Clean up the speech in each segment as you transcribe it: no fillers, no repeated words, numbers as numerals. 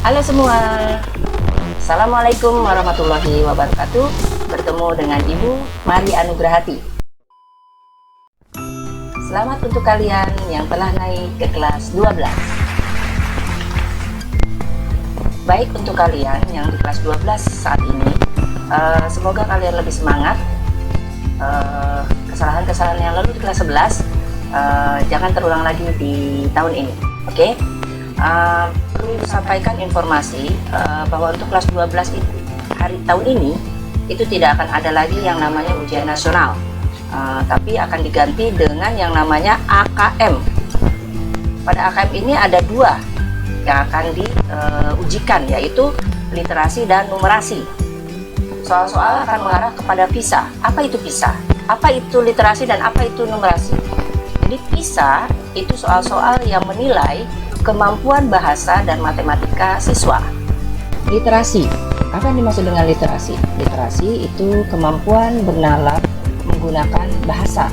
Halo semua, Assalamualaikum warahmatullahi wabarakatuh. Bertemu dengan Ibu Mari Anugrahati. Selamat untuk kalian yang telah naik ke kelas 12. Baik untuk kalian yang di kelas 12 saat ini, semoga kalian lebih semangat. Kesalahan-kesalahan yang lalu di kelas 11 jangan terulang lagi di tahun ini. Oke? Perlu sampaikan informasi bahwa untuk kelas 12 itu tahun ini itu tidak akan ada lagi yang namanya ujian nasional, tapi akan diganti dengan yang namanya AKM. Pada AKM ini ada dua yang akan diujikan, yaitu literasi dan numerasi. Soal-soal akan mengarah kepada PISA. Apa itu PISA? Apa itu literasi dan apa itu numerasi? Jadi PISA itu soal-soal yang menilai kemampuan bahasa dan matematika siswa. Literasi, apa yang dimaksud dengan literasi? Literasi itu kemampuan bernalar menggunakan bahasa.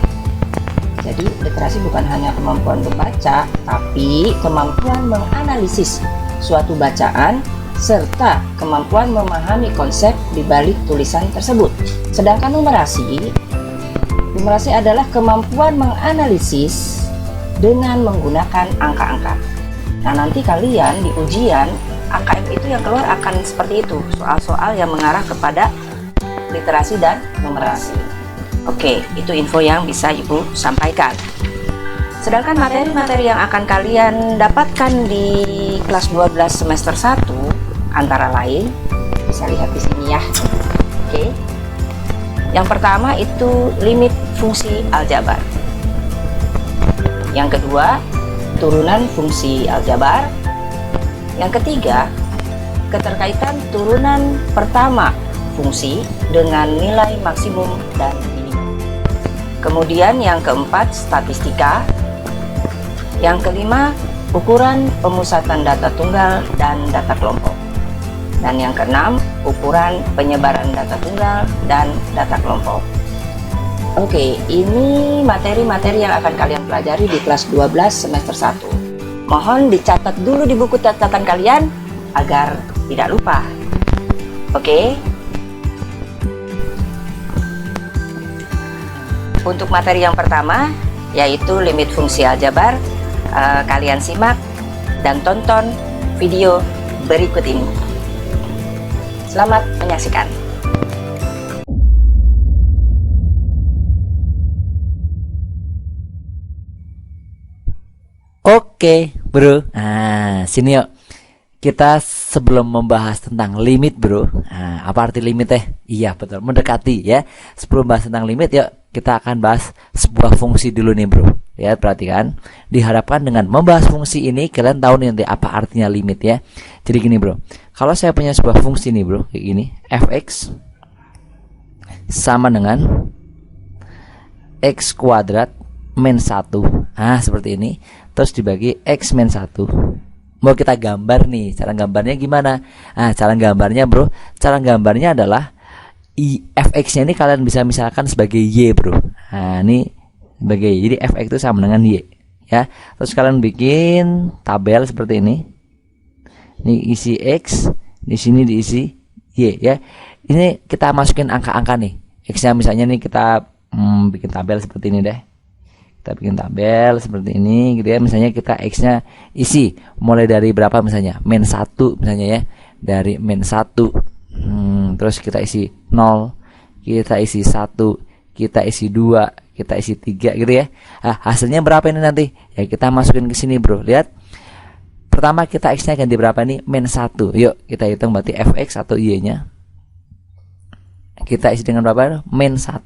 Jadi literasi bukan hanya kemampuan membaca, tapi kemampuan menganalisis suatu bacaan serta kemampuan memahami konsep di balik tulisan tersebut. Sedangkan numerasi adalah kemampuan menganalisis dengan menggunakan angka-angka. Nah, nanti kalian di ujian AKM itu yang keluar akan seperti itu, soal-soal yang mengarah kepada literasi dan numerasi. Oke, itu info yang bisa Ibu sampaikan. Sedangkan materi-materi yang akan kalian dapatkan di kelas 12 semester 1 antara lain, bisa lihat di sini ya. Oke. Yang pertama itu limit fungsi aljabar. Yang kedua, turunan fungsi aljabar. Yang ketiga, keterkaitan turunan pertama fungsi dengan nilai maksimum dan minimum. Kemudian yang keempat, statistika. Yang kelima, ukuran pemusatan data tunggal dan data kelompok. Dan yang keenam, ukuran penyebaran data tunggal dan data kelompok. Oke, ini materi-materi yang akan kalian pelajari di kelas 12 semester 1. Mohon dicatat dulu di buku catatan kalian agar tidak lupa. Oke. Untuk materi yang pertama, yaitu limit fungsi aljabar, kalian simak dan tonton video berikut ini. Selamat menyaksikan. Oke bro, sini yuk. Kita sebelum membahas tentang limit bro, apa arti limit teh? Iya betul, mendekati ya. Sebelum bahas tentang limit, yuk kita akan bahas sebuah fungsi dulu nih bro. Ya, perhatikan. Diharapkan dengan membahas fungsi ini kalian tahu nih nanti apa artinya limit ya. Jadi gini bro, kalau saya punya sebuah fungsi nih bro, kayak gini, fx sama dengan x kuadrat min 1. Seperti ini. Terus dibagi x min 1. Mau kita gambar nih, cara gambarnya gimana? Cara gambarnya bro, cara gambarnya adalah fx nya ini kalian bisa misalkan sebagai y bro. Ini sebagai y, jadi fx itu sama dengan y ya. Terus kalian bikin tabel seperti ini. Ini isi x, di sini diisi y ya. Ini kita masukin angka-angka nih. X nya misalnya nih kita bikin tabel seperti ini deh. Kita bikin tabel seperti ini gitu ya. Misalnya kita x nya isi mulai dari berapa misalnya, min 1 misalnya ya, dari min 1. Terus kita isi 0, kita isi 1, kita isi 2, kita isi 3 gitu ya. Hasilnya berapa ini nanti ya, kita masukin ke sini bro. Lihat, pertama kita x nya ganti berapa nih, min 1. Yuk kita hitung berarti fx atau y nya kita isi dengan berapa, min 1.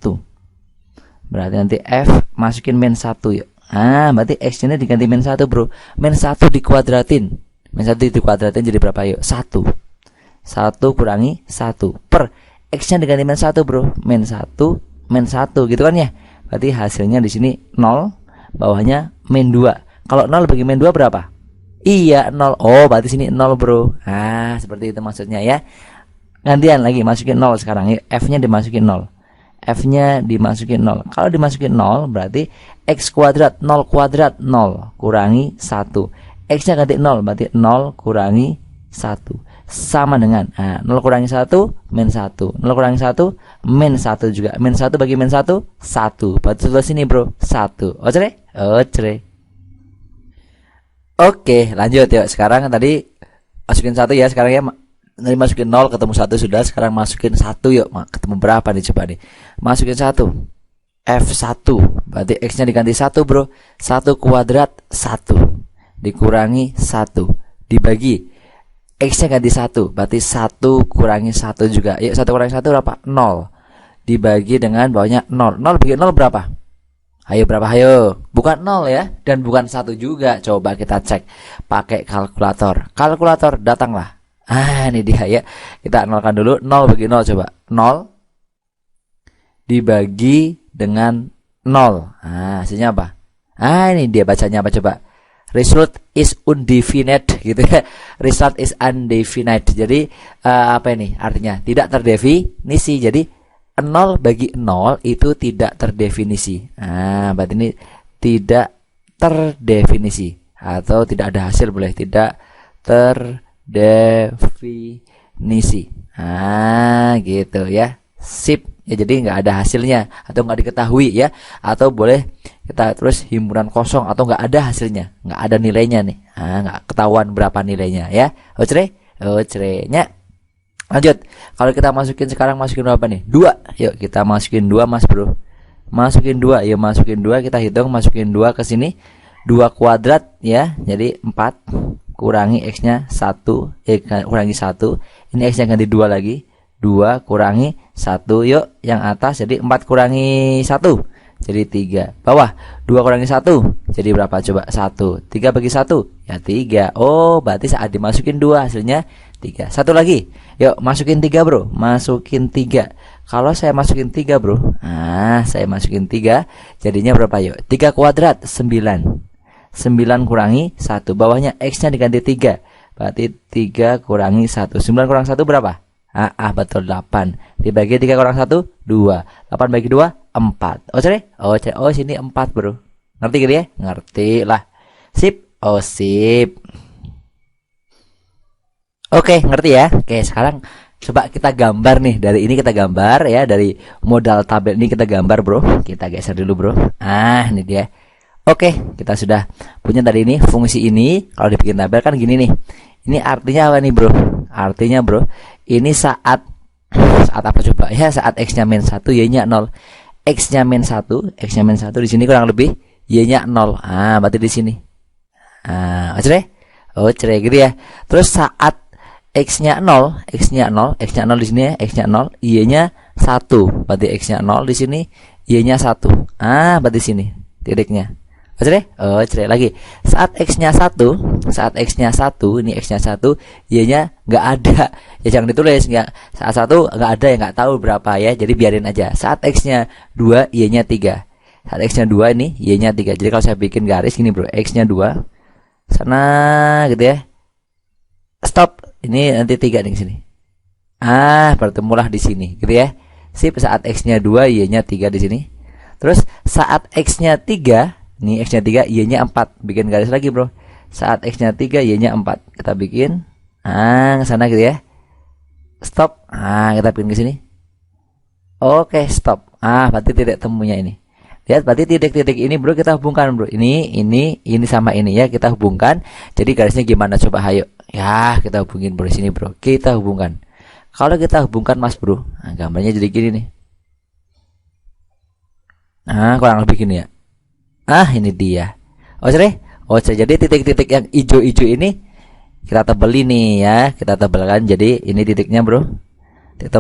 Berarti nanti f masukin min 1 yuk. Berarti x nya diganti min 1 bro. Min 1 dikuadratin. Min 1 dikuadratin jadi berapa yuk? 1. 1 kurangi 1 per x nya diganti min 1 bro. Min 1 min 1 gitu kan ya. Berarti hasilnya di sini 0, bawahnya min 2. Kalau 0 bagi min 2 berapa? Iya 0. Oh berarti sini 0 bro. Seperti itu maksudnya ya. Gantian lagi masukin 0 sekarang. F nya dimasukin 0. F nya dimasukin 0. Kalau dimasukin 0 berarti x kuadrat 0 kuadrat 0 kurangi 1. X nya ganti 0 berarti 0 kurangi 1 sama dengan 0 kurangi 1 min 1, 0 kurangi 1 min 1 juga, min 1 bagi min 1 1, berarti sebelah sini bro 1. Ocre. Oke lanjut yuk. Sekarang tadi masukin 1 ya, sekarang ya tadi masukin 0 ketemu 1 sudah, sekarang masukin 1 yuk. Ketemu berapa nih coba nih, masukin 1 F1 berarti X nya diganti 1 bro, 1 kuadrat 1 dikurangi 1 dibagi X nya ganti 1 berarti 1 kurangi 1 juga. Yuk 1 kurangi 1 berapa? 0 dibagi dengan bawahnya 0. 0 bagi 0 berapa? Ayo berapa? Ayo, bukan 0 ya, dan bukan 1 juga. Coba kita cek pakai kalkulator. Kalkulator datanglah. Ini dia ya. Kita nolkan dulu. 0 bagi 0 coba. 0 dibagi dengan 0. Hasilnya apa? Ini dia bacanya apa coba? Result is undefinite gitu ya. Result is undefinite. Jadi apa ini artinya? Tidak terdefinisi. Jadi 0 bagi 0 itu tidak terdefinisi. Berarti ini tidak terdefinisi atau tidak ada hasil, boleh tidak terdefinisi. Gitu ya. Sip. Ya, jadi nggak ada hasilnya atau nggak diketahui ya, atau boleh kita terus himpunan kosong atau nggak ada hasilnya, nggak ada nilainya nih, nggak ketahuan berapa nilainya ya. Nya lanjut. Kalau kita masukin sekarang, masukin berapa nih? 2. Yuk kita masukin 2 mas bro, masukin 2. Yuk masukin 2, kita hitung, masukin 2 ke sini, 2 kuadrat ya, jadi 4 kurangi X nya 1 kurangi 1, ini X nya ganti 2 lagi, 2 kurangi 1. Yuk yang atas jadi 4 kurangi 1 jadi 3. Bawah 2 kurangi 1 jadi berapa coba? 1. 3 bagi 1 ya 3. Oh berarti saat dimasukin 2 hasilnya 3. Satu lagi. Yuk masukin 3 bro, masukin 3. Kalau saya masukin 3 bro, saya masukin 3 jadinya berapa? Yuk 3 kuadrat 9. 9 kurangi 1, bawahnya X nya diganti 3, berarti 3 kurangi 1. 9 kurang 1 berapa? Betul 8. Dibagi 3 kurang 1 2. 8 bagi 2 4. Oh sini 4 bro. Ngerti gitu ya? Ngerti lah. Sip. Sip. Oke ngerti ya. Oke sekarang coba kita gambar nih. Dari ini kita gambar ya, dari modal tabel ini kita gambar bro. Kita geser dulu bro. Ini dia. Oke kita sudah punya tadi ini fungsi ini. Kalau dibikin tabel kan gini nih. Ini artinya apa nih bro? Artinya bro, ini saat apa coba ya? Saat X-nya min 1, Y-nya 0. X-nya min 1, X-nya min 1 di sini kurang lebih Y-nya 0. Berarti di sini. Ocre gitu ya. Terus saat X-nya 0, X-nya 0, X-nya 0 di sini ya, X-nya 0, Y-nya 1. Berarti X-nya 0 di sini, Y-nya 1. Berarti sini titiknya. Ocre lagi. Saat X-nya 1, saat X-nya 1, ini X-nya 1, Y-nya nggak ada. Ya jangan ditulis, nggak. Saat 1 nggak ada ya, nggak tahu berapa ya. Jadi biarin aja. Saat X-nya 2, Y-nya 3. Saat X-nya 2 ini, Y-nya 3. Jadi kalau saya bikin garis gini bro, X-nya 2 sana gitu ya. Stop. Ini nanti 3 di sini. Bertemulah di sini gitu ya. Sip, saat X-nya 2, Y-nya 3 di sini. Terus saat X-nya 3, ini X-nya 3, Y-nya 4. Bikin garis lagi bro. Saat X-nya 3, Y-nya 4. Kita bikin ke sana gitu ya. Stop. Kita bikin ke sini. Oke, stop. Berarti titik temunya ini. Lihat, berarti titik-titik ini bro kita hubungkan bro. Ini sama ini ya, kita hubungkan. Jadi garisnya gimana coba? Ayo. Ya, kita hubungin bro di sini bro. Kita hubungkan. Kalau kita hubungkan mas bro, gambarnya jadi gini nih. Kurang lebih gini ya. Ini dia. Jadi titik-titik yang hijau-hijau ini kita tebeli nih ya, kita tebelkan. Jadi ini titiknya bro. Titik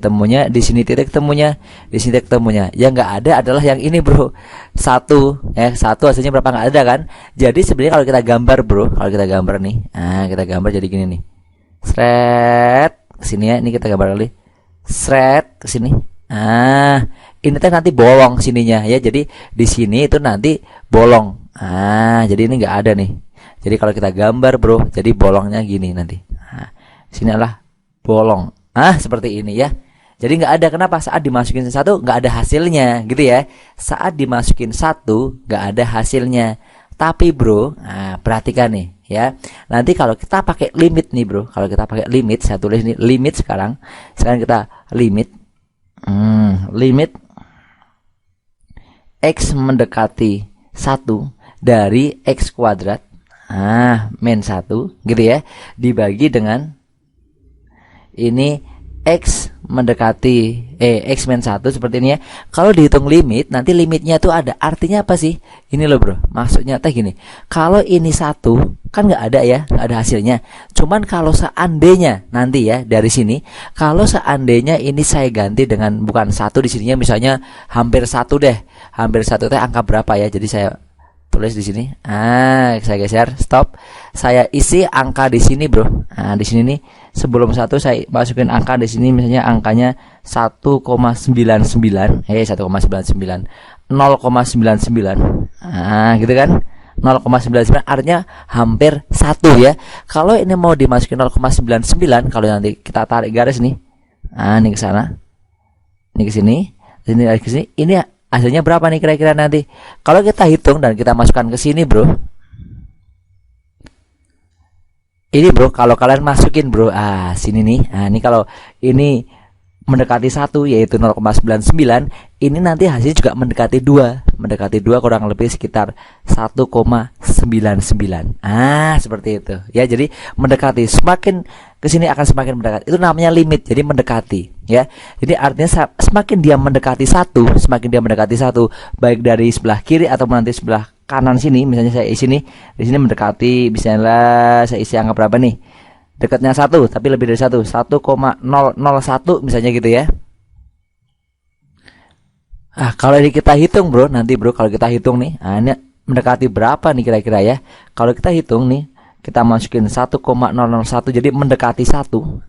temunya di sini, titik temunya di sini, titik temunya. Yang nggak ada adalah yang ini bro. 1 hasilnya berapa, nggak ada kan? Jadi sebenarnya kalau kita gambar bro, kalau kita gambar nih, kita gambar jadi gini nih. Sret kesini ya, ini kita gambar kali. Sret kesini. Ini teh nanti bolong sininya ya. Jadi di sini itu nanti bolong. Jadi ini nggak ada nih. Jadi kalau kita gambar bro, jadi bolongnya gini nanti. Sini adalah bolong. Seperti ini ya. Jadi nggak ada. Kenapa? Saat dimasukin 1 nggak ada hasilnya gitu ya. Saat dimasukin 1 nggak ada hasilnya. Tapi bro, nah, perhatikan nih ya. Nanti kalau kita pakai limit nih bro, kalau kita pakai limit, saya tulis ini limit sekarang kita limit, limit x mendekati 1 dari x kuadrat, min 1 gitu ya, dibagi dengan ini x mendekati x min 1 seperti ini ya. Kalau dihitung limit, nanti limitnya itu ada artinya apa sih? Ini loh bro, maksudnya teh gini, kalau ini 1 kan nggak ada ya, nggak ada hasilnya. Cuman kalau seandainya nanti ya dari sini, kalau seandainya ini saya ganti dengan bukan 1 di sininya, misalnya hampir 1 deh, hampir 1 teh angka berapa ya, jadi saya tulis di sini. Saya geser, stop. Saya isi angka di sini, bro. Nah, di sini nih sebelum 1 saya masukin angka di sini, misalnya angkanya 1,99. 1,99. 0,99. Gitu kan? 0,99 artinya hampir 1 ya. Kalau ini mau dimasukin 0,99, kalau nanti kita tarik garis nih. Ini ke sana. Ini ke sini. Ini ke sini. Ini hasilnya berapa nih kira-kira nanti? Kalau kita hitung dan kita masukkan ke sini, bro. Ini bro, kalau kalian masukin bro, sini nih. Ini kalau ini mendekati 1 yaitu 0,99, ini nanti hasilnya juga mendekati 2. Mendekati 2 kurang lebih sekitar 1,99. Seperti itu. Ya, jadi mendekati, semakin ke sini akan semakin mendekati. Itu namanya limit. Jadi mendekati, ya. Jadi artinya semakin dia mendekati 1, baik dari sebelah kiri atau nanti sebelah kanan sini, misalnya saya isi nih, di sini mendekati, misalnya saya isi angka berapa nih? Dekatnya 1, tapi lebih dari 1, 1,001 misalnya gitu ya. Kalau ini kita hitung bro, nanti bro kalau kita hitung nih, ini mendekati berapa nih kira-kira ya? Kalau kita hitung nih, kita masukin 1,001, jadi mendekati 1.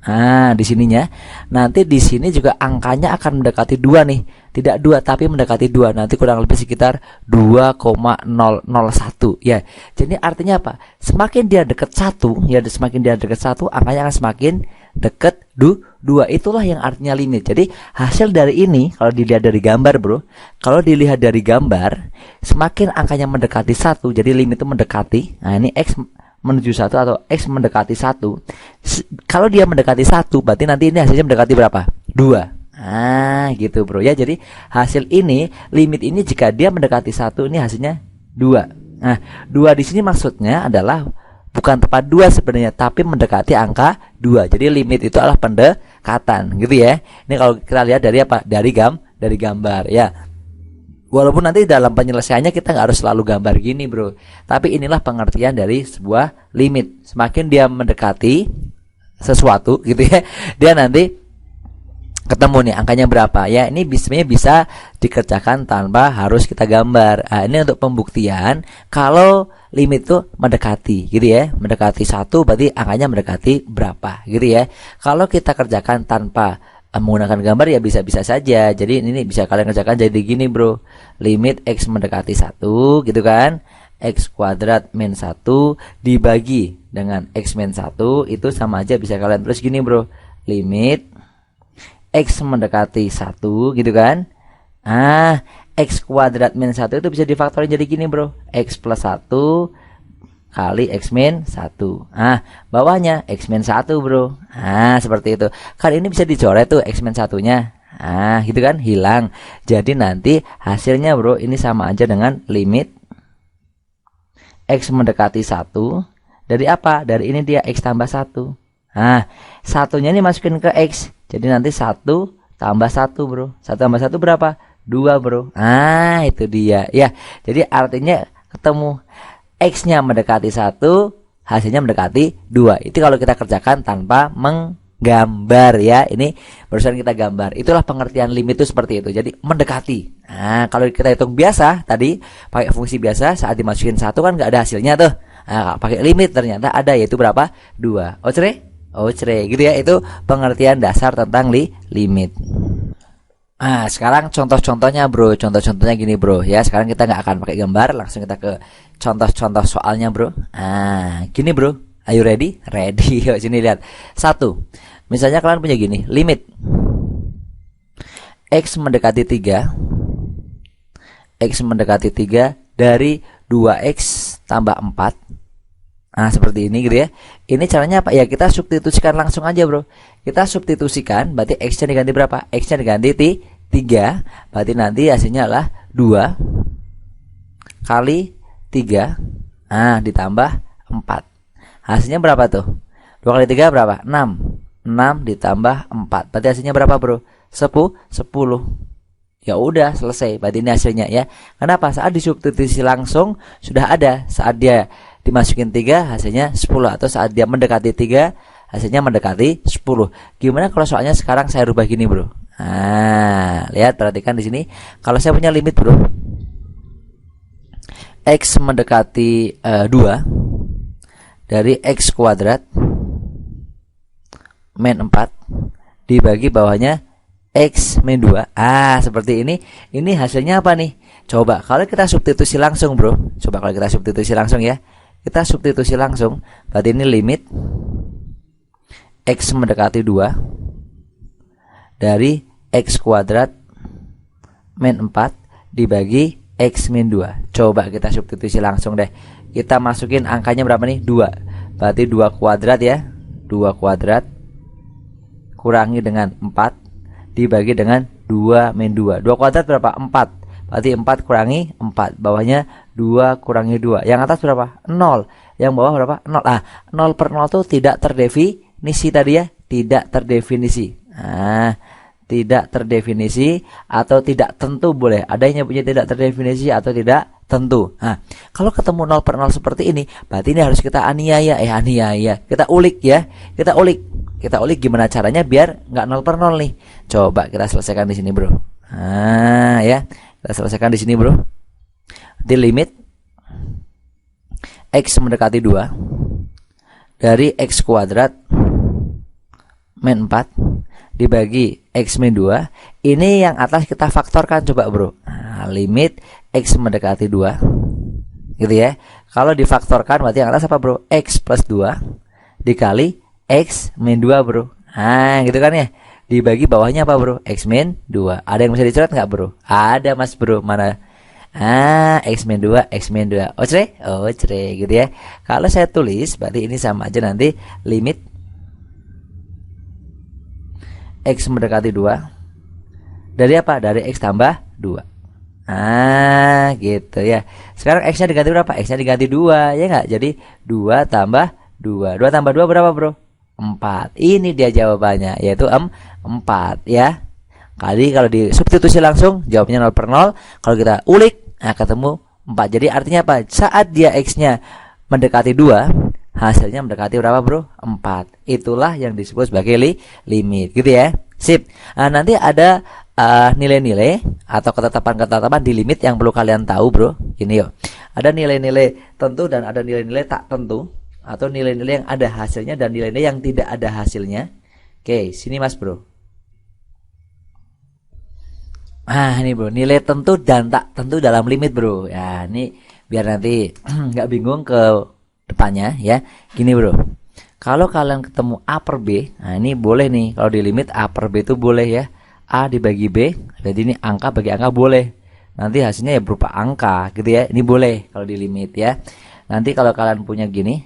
Di sininya. Nanti di sini juga angkanya akan mendekati 2 nih. Tidak 2 tapi mendekati 2. Nanti kurang lebih sekitar 2,001 ya. Jadi artinya apa? Semakin dia dekat 1, ya semakin dia dekat 1, angkanya akan semakin dekat 2. Itulah yang artinya limit. Jadi hasil dari ini kalau dilihat dari gambar, bro. Kalau dilihat dari gambar, semakin angkanya mendekati 1, jadi limit itu mendekati. Ini x menuju 1 atau x mendekati 1. Kalau dia mendekati 1, berarti nanti ini hasilnya mendekati berapa? 2. Gitu bro ya. Jadi hasil ini, limit ini jika dia mendekati 1, ini hasilnya 2. 2 di sini maksudnya adalah bukan tepat 2 sebenarnya, tapi mendekati angka 2. Jadi limit itu adalah pendekatan gitu ya. Ini kalau kita lihat dari apa? Dari gambar ya. Walaupun nanti dalam penyelesaiannya kita nggak harus selalu gambar gini bro, tapi inilah pengertian dari sebuah limit. Semakin dia mendekati sesuatu gitu ya, dia nanti ketemu nih angkanya berapa ya. Ini sebenarnya bisa dikerjakan tanpa harus kita gambar. Ini untuk pembuktian kalau limit itu mendekati gitu ya, mendekati 1 berarti angkanya mendekati berapa gitu ya. Kalau kita kerjakan tanpa menggunakan gambar ya bisa-bisa saja. Jadi ini bisa kalian kerjakan jadi gini bro, limit x mendekati 1 gitu kan, x kuadrat min 1 dibagi dengan x min 1 itu sama aja, bisa kalian tulis gini bro, limit x mendekati 1 gitu kan. X kuadrat min 1 itu bisa difaktorin jadi gini bro, x plus 1 kali x min 1. Bawahnya x min 1 bro. Seperti itu. Kan ini bisa dicoret tuh x min 1-nya. Gitu kan, hilang. Jadi nanti hasilnya bro, ini sama aja dengan limit x mendekati 1. Dari apa? Dari ini dia x tambah 1. Satunya ini masukin ke x. Jadi nanti 1 tambah 1 bro. 1 tambah 1 berapa? 2 bro. Itu dia. Ya, jadi artinya ketemu x-nya mendekati 1, hasilnya mendekati 2. Itu kalau kita kerjakan tanpa menggambar ya. Ini barusan kita gambar. Itulah pengertian limit itu seperti itu. Jadi mendekati. Kalau kita hitung biasa tadi pakai fungsi biasa, saat dimasukin 1 kan nggak ada hasilnya tuh. Pakai limit ternyata ada, yaitu berapa? 2. Ocre gitu ya. Itu pengertian dasar tentang limit. Sekarang contoh-contohnya bro. Contoh-contohnya gini bro ya. Sekarang kita nggak akan pakai gambar, langsung kita ke contoh-contoh soalnya bro. Gini bro, are you ready? Ready. Yuk sini lihat. 1. Misalnya kalian punya gini, limit x mendekati 3 dari 2x tambah 4. Nah, seperti ini gitu ya. Ini caranya apa? Ya kita substitusikan langsung aja, Bro. Kita substitusikan, berarti X-nya diganti berapa? X-nya diganti 3. Berarti nanti hasilnya adalah 2 kali 3. Nah, ditambah 4. Hasilnya berapa tuh? 2 kali 3 berapa? 6. 6 ditambah 4. Berarti hasilnya berapa, Bro? 10. Ya udah selesai. Berarti ini hasilnya ya. Kenapa? Saat disubstitusi langsung sudah ada. Saat dia dimasukin 3 hasilnya 10, atau saat dia mendekati 3 hasilnya mendekati 10. Gimana kalau soalnya sekarang saya rubah gini, Bro? Nah, lihat, perhatikan di sini. Kalau saya punya limit, Bro, X mendekati 2 dari X kuadrat min 4 dibagi bawahnya X min 2. Seperti ini. Ini hasilnya apa nih? Coba kalau kita substitusi langsung, Bro. Coba kalau kita substitusi langsung ya. Kita substitusi langsung. Berarti ini limit X mendekati 2 dari X kuadrat min 4 dibagi X min 2. Coba kita substitusi langsung deh. Kita masukin angkanya berapa nih? 2. Berarti 2 kuadrat ya. 2 kuadrat kurangi dengan 4 dibagi dengan 2 min 2. 2 kuadrat berapa? 4. Berarti 4 kurangi 4. Bawahnya 2 kurangi 2. Yang atas berapa? 0. Yang bawah berapa? 0. 0 per 0 itu tidak terdefinisi tadi ya. Tidak terdefinisi. Tidak terdefinisi atau tidak tentu boleh. Ada yang punya tidak terdefinisi atau tidak tentu. Kalau ketemu 0 per 0 seperti ini, berarti ini harus kita aniaya. Kita ulik ya. Kita ulik gimana caranya biar nggak 0 per 0 nih. Coba kita selesaikan di sini, Bro. Ya. Kita selesaikan di sini, Bro. Di limit X mendekati 2 dari X kuadrat min 4 dibagi X min 2. Ini yang atas kita faktorkan coba, Bro. Limit X mendekati 2 gitu ya. Kalau difaktorkan berarti yang atas apa, Bro? X plus 2 dikali X min 2, Bro. Gitu kan ya. Dibagi bawahnya apa, Bro? X min 2. Ada yang bisa dicoret nggak, Bro? Ada, Mas, Bro. Mana? X min 2, X min 2. Ocre gitu ya. Kalau saya tulis berarti ini sama aja nanti limit X mendekati 2 dari apa? Dari X tambah 2. Gitu ya. Sekarang X-nya diganti berapa? X-nya diganti 2, ya nggak? Jadi 2 tambah 2. 2 tambah 2 berapa, Bro? 4. Ini dia jawabannya, yaitu 4 ya. Kali kalau disubstitusi langsung jawabnya 0 per 0. Kalau kita ulik ketemu 4. Jadi artinya apa? Saat dia X-nya mendekati 2, hasilnya mendekati berapa, Bro? 4. Itulah yang disebut sebagai limit gitu ya. Sip. Nanti ada nilai-nilai atau ketetapan-ketetapan di limit yang perlu kalian tahu, Bro. Ini yuk. Ada nilai-nilai tentu dan ada nilai-nilai tak tentu, atau nilai-nilai yang ada hasilnya dan nilai-nilai yang tidak ada hasilnya. Oke, sini, Mas, Bro. Ini, Bro, nilai tentu dan tak tentu dalam limit, Bro. Ya, ini biar nanti nggak bingung ke depannya ya. Gini, Bro. Kalau kalian ketemu A per B, ini boleh nih. Kalau di limit A per B itu boleh ya. A dibagi B, jadi ini angka bagi angka boleh. Nanti hasilnya ya berupa angka gitu ya. Ini boleh kalau di limit ya. Nanti kalau kalian punya gini,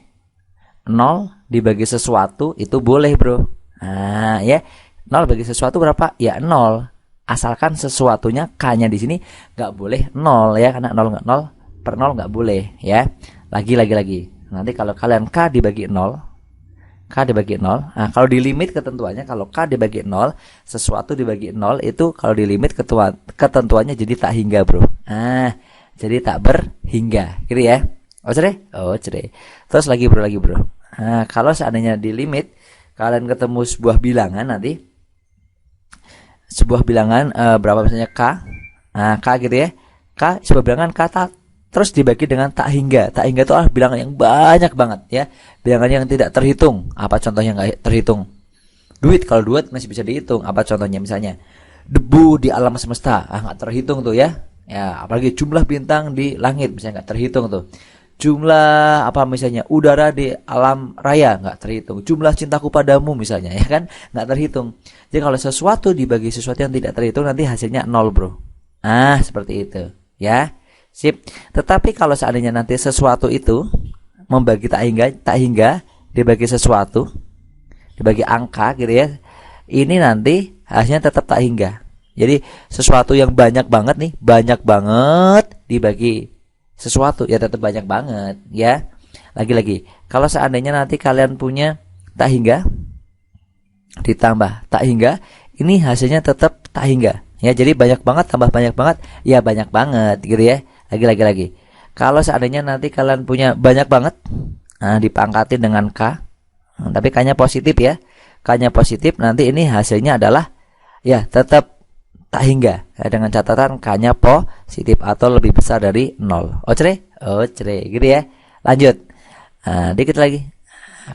0 dibagi sesuatu itu boleh, Bro. Ya. 0 bagi sesuatu berapa? Ya 0. Asalkan sesuatunya K-nya di sini nggak boleh 0 ya, karena 0 per 0 nggak boleh ya. Lagi. Nanti kalau kalian K dibagi 0, kalau di limit ketentuannya kalau K dibagi 0, sesuatu dibagi 0 itu kalau di limit ketentuannya jadi tak hingga, Bro. Jadi tak berhingga, gitu ya. Ocre. Terus lagi, Bro. Kalau seandainya di limit kalian ketemu sebuah bilangan nanti, sebuah bilangan berapa misalnya K, K gitu ya. K sebuah bilangan K terus dibagi dengan tak hingga. Tak hingga itu bilangan yang banyak banget ya. Bilangan yang tidak terhitung. Apa contohnya nggak terhitung? Duit, kalau duit masih bisa dihitung. Apa contohnya? Misalnya debu di alam semesta, nggak terhitung tuh ya. Ya, apalagi jumlah bintang di langit misalnya nggak terhitung tuh. Jumlah apa misalnya udara di alam raya nggak terhitung. Jumlah cintaku padamu misalnya ya kan nggak terhitung. Jadi kalau sesuatu dibagi sesuatu yang tidak terhitung nanti hasilnya 0, Bro. Seperti itu ya. Sip. Tetapi kalau seandainya nanti sesuatu itu membagi tak hingga dibagi sesuatu, dibagi angka gitu ya, ini nanti hasilnya tetap tak hingga. Jadi sesuatu yang banyak banget nih, banyak banget dibagi sesuatu ya tetap banyak banget ya. Lagi-lagi, kalau seandainya nanti kalian punya tak hingga ditambah tak hingga, ini hasilnya tetap tak hingga ya. Jadi banyak banget tambah banyak banget ya banyak banget gitu ya. Lagi. Kalau seandainya nanti kalian punya banyak banget, nah dipangkatin dengan K, tapi K-nya positif ya. K-nya positif, nanti ini hasilnya adalah ya tetap tak hingga ya, dengan catatan K-nya positif atau lebih besar dari 0. Ocre gitu ya. Lanjut. Nah, dikit lagi.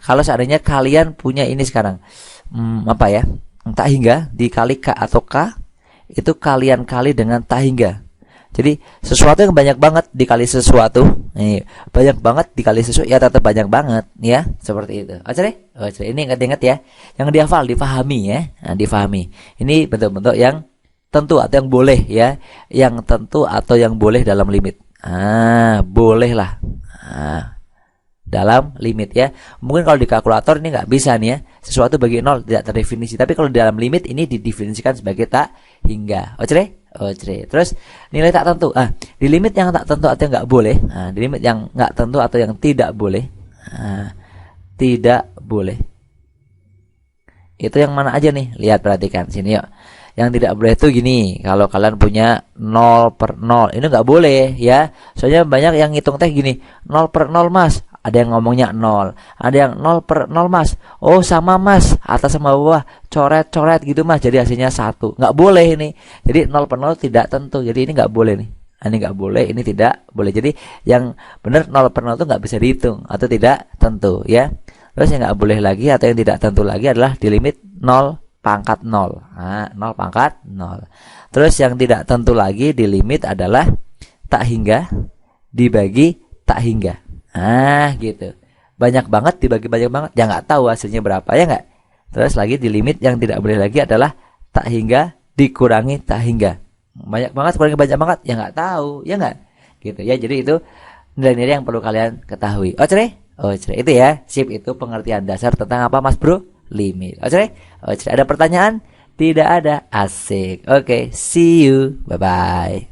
Kalau seandainya kalian punya ini sekarang apa ya, tak hingga dikali K atau K, itu kalian kali dengan tak hingga. Jadi sesuatu yang banyak banget dikali sesuatu, banyak banget dikali sesuatu ya tetap banyak banget ya, seperti itu. Ocre ini ingat-ingat ya, yang dihafal, difahami ya. Nah, difahami. Ini bentuk-bentuk yang tentu atau yang boleh ya, yang tentu atau yang boleh dalam limit. Boleh lah. Dalam limit ya. Mungkin kalau di kalkulator ini nggak bisa nih ya, sesuatu bagi 0 tidak terdefinisi. Tapi kalau di dalam limit ini didefinisikan sebagai tak hingga. Ocre. Terus nilai tak tentu. Di limit yang tak tentu atau yang nggak boleh. Di limit yang nggak tentu atau yang tidak boleh. Tidak boleh. Itu yang mana aja nih? Lihat, perhatikan sini yuk. Yang tidak boleh itu gini, kalau kalian punya 0/0, ini nggak boleh ya. Soalnya banyak yang ngitung teh gini, 0/0 mas. Ada yang ngomongnya 0, ada yang 0/0 mas. Oh sama mas, atas sama bawah, coret-coret gitu mas. Jadi hasilnya 1. Nggak boleh ini. Jadi 0/0 tidak tentu. Jadi ini nggak boleh nih. Ini nggak boleh, ini tidak boleh. Jadi yang benar 0/0 itu nggak bisa dihitung atau tidak tentu ya. Terus yang nggak boleh lagi atau yang tidak tentu lagi adalah di limit 0/0. 0/0. Terus yang tidak tentu lagi di limit adalah tak hingga dibagi tak hingga. Gitu. Banyak banget dibagi banyak banget, ya nggak tahu hasilnya berapa ya nggak. Terus lagi di limit yang tidak boleh lagi adalah tak hingga dikurangi tak hingga. Banyak banget kurangi banyak banget, ya nggak tahu ya nggak. Gitu ya. Jadi itu nilai-nilai yang perlu kalian ketahui. Ocre itu ya. Sip, itu pengertian dasar tentang apa mas bro? Limit. Ocre. Ada pertanyaan? Tidak ada. Asik. Oke, see you. Bye bye.